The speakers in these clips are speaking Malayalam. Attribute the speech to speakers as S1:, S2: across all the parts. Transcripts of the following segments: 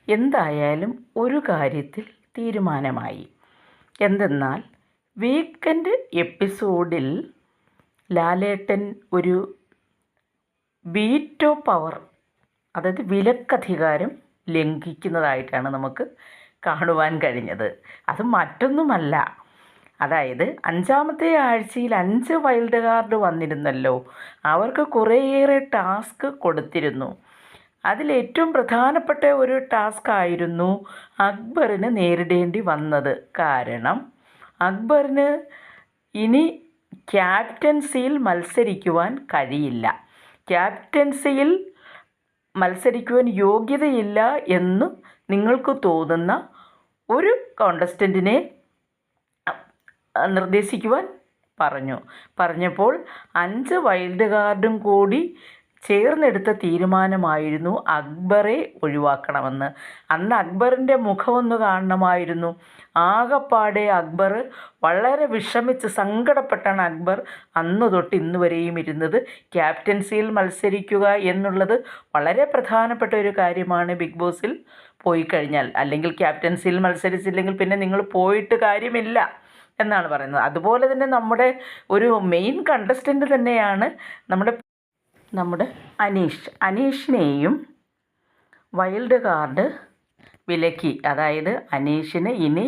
S1: എന്തായാലും ഒരു കാര്യത്തിൽ തീരുമാനമായി. എന്തെന്നാൽ വീക്കെൻഡ് എപ്പിസോഡിൽ ലാലേട്ടൻ ഒരു വീറ്റോ പവർ, അതായത് വിലക്കധികാരം ലംഘിക്കുന്നതായിട്ടാണ് നമുക്ക് കാണുവാൻ കഴിഞ്ഞത്. അത് മറ്റൊന്നുമല്ല, അതായത് 5-ാമത്തെ ആഴ്ചയിൽ 5 വൈൽഡ് കാർഡ് വന്നിരുന്നല്ലോ. അവർക്ക് കുറേയേറെ ടാസ്ക് കൊടുത്തിരുന്നു. അതിലേറ്റവും പ്രധാനപ്പെട്ട ഒരു ടാസ്ക് ആയിരുന്നു അക്ബറിന് നേരിടേണ്ടി വന്നത്. കാരണം അക്ബറിന് ഇനി ക്യാപ്റ്റൻസിയിൽ മത്സരിക്കുവാൻ കഴിയില്ല. ക്യാപ്റ്റൻസിയിൽ മത്സരിക്കുവാൻ യോഗ്യതയില്ല എന്ന് നിങ്ങൾക്ക് തോന്നുന്ന ഒരു കോണ്ടസ്റ്റൻറ്റിനെ നിർദ്ദേശിക്കുവാൻ പറഞ്ഞപ്പോൾ 5 വൈൽഡ് കാർഡും കൂടി ചേർന്നെടുത്ത തീരുമാനമായിരുന്നു അക്ബറെ ഒഴിവാക്കണമെന്ന്. അന്ന് അക്ബറിൻ്റെ മുഖമൊന്ന് കാണണമായിരുന്നു. ആകപ്പാടെ അക്ബർ വളരെ വിഷമിച്ച് സങ്കടപ്പെട്ടാണ് അക്ബർ അന്ന് തൊട്ട് ഇന്ന് വരെയും ഇരുന്നത്. ക്യാപ്റ്റൻസിയിൽ മത്സരിക്കുക എന്നുള്ളത് വളരെ പ്രധാനപ്പെട്ട ഒരു കാര്യമാണ് ബിഗ് ബോസിൽ പോയി കഴിഞ്ഞാൽ. അല്ലെങ്കിൽ ക്യാപ്റ്റൻസിയിൽ മത്സരിച്ചില്ലെങ്കിൽ പിന്നെ നിങ്ങൾ പോയിട്ട് കാര്യമില്ല എന്നാണ് പറയുന്നത്. അതുപോലെ തന്നെ നമ്മുടെ ഒരു മെയിൻ കണ്ടസ്റ്റൻ്റ് തന്നെയാണ് നമ്മുടെ അനീഷിനെയും വൈൽഡ് കാർഡ് വിലക്കി. അതായത് അനീഷിന് ഇനി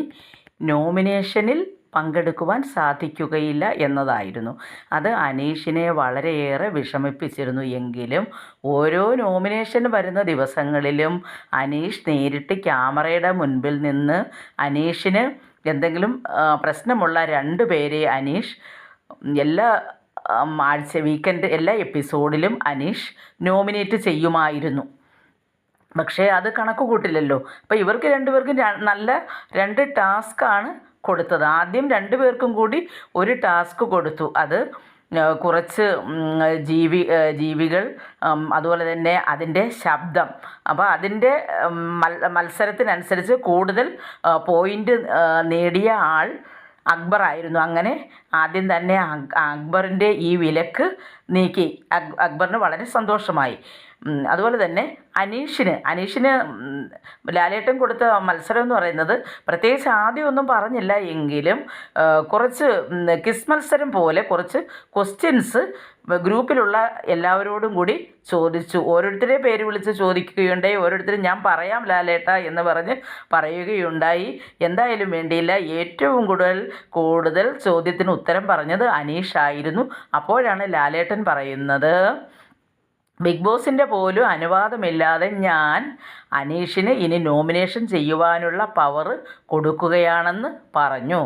S1: നോമിനേഷനിൽ പങ്കെടുക്കുവാൻ സാധിക്കുകയില്ല എന്നതായിരുന്നു. അത് അനീഷിനെ വളരെയേറെ വിഷമിപ്പിച്ചിരുന്നു. എങ്കിലും ഓരോ നോമിനേഷൻ വരുന്ന ദിവസങ്ങളിലും അനീഷ് നേരിട്ട് ക്യാമറയുടെ മുൻപിൽ നിന്ന് അനീഷിന് എന്തെങ്കിലും പ്രശ്നമുള്ള 2 പേരെ അനീഷ് വീക്കെൻഡ് എല്ലാ എപ്പിസോഡിലും അനീഷ് നോമിനേറ്റ് ചെയ്യുമായിരുന്നു. പക്ഷേ അത് കണക്ക് കൂട്ടില്ലല്ലോ. അപ്പോൾ ഇവർക്ക് 2 പേർക്കും നല്ല 2 ടാസ്ക്കാണ് കൊടുത്തത്. ആദ്യം 2 പേർക്കും കൂടി ഒരു ടാസ്ക് കൊടുത്തു. അത് കുറച്ച് ജീവികൾ, അതുപോലെ തന്നെ അതിൻ്റെ ശബ്ദം. അപ്പോൾ അതിൻ്റെ മത്സരത്തിനനുസരിച്ച് കൂടുതൽ പോയിൻ്റ് നേടിയ ആൾ അക്ബറായിരുന്നു. അങ്ങനെ ആദ്യം തന്നെ അക്ബറിൻ്റെ ഈ വിലക്ക് നീക്കി. അക്ബറിന് വളരെ സന്തോഷമായി. അതുപോലെ തന്നെ അനീഷിന് ലാലേട്ടൻ കൊടുത്ത മത്സരം എന്ന് പറയുന്നത് പ്രത്യേകിച്ച് ആദ്യമൊന്നും പറഞ്ഞില്ല എങ്കിലും കുറച്ച് ക്വിസ് മത്സരം പോലെ കുറച്ച് ക്വസ്റ്റ്യൻസ് ഗ്രൂപ്പിലുള്ള എല്ലാവരോടും കൂടി ചോദിച്ചു. ഓരോരുത്തരെ പേര് വിളിച്ച് ചോദിക്കുകയുണ്ടായി. ഓരോരുത്തരും ഞാൻ പറയാം ലാലേട്ട എന്ന് പറഞ്ഞ് പറയുകയുണ്ടായി. എന്തായാലും വേണ്ടിയില്ല, ഏറ്റവും കൂടുതൽ ചോദ്യത്തിന് ഉത്തരം പറഞ്ഞത് അനീഷായിരുന്നു. അപ്പോഴാണ് ലാലേട്ടൻ പറയുന്നത്, ബിഗ് ബോസിൻ്റെ പോലും അനുവാദമില്ലാതെ ഞാൻ അനീഷിന് ഇനി നോമിനേഷൻ ചെയ്യുവാനുള്ള പവർ കൊടുക്കുകയാണെന്ന് പറഞ്ഞു.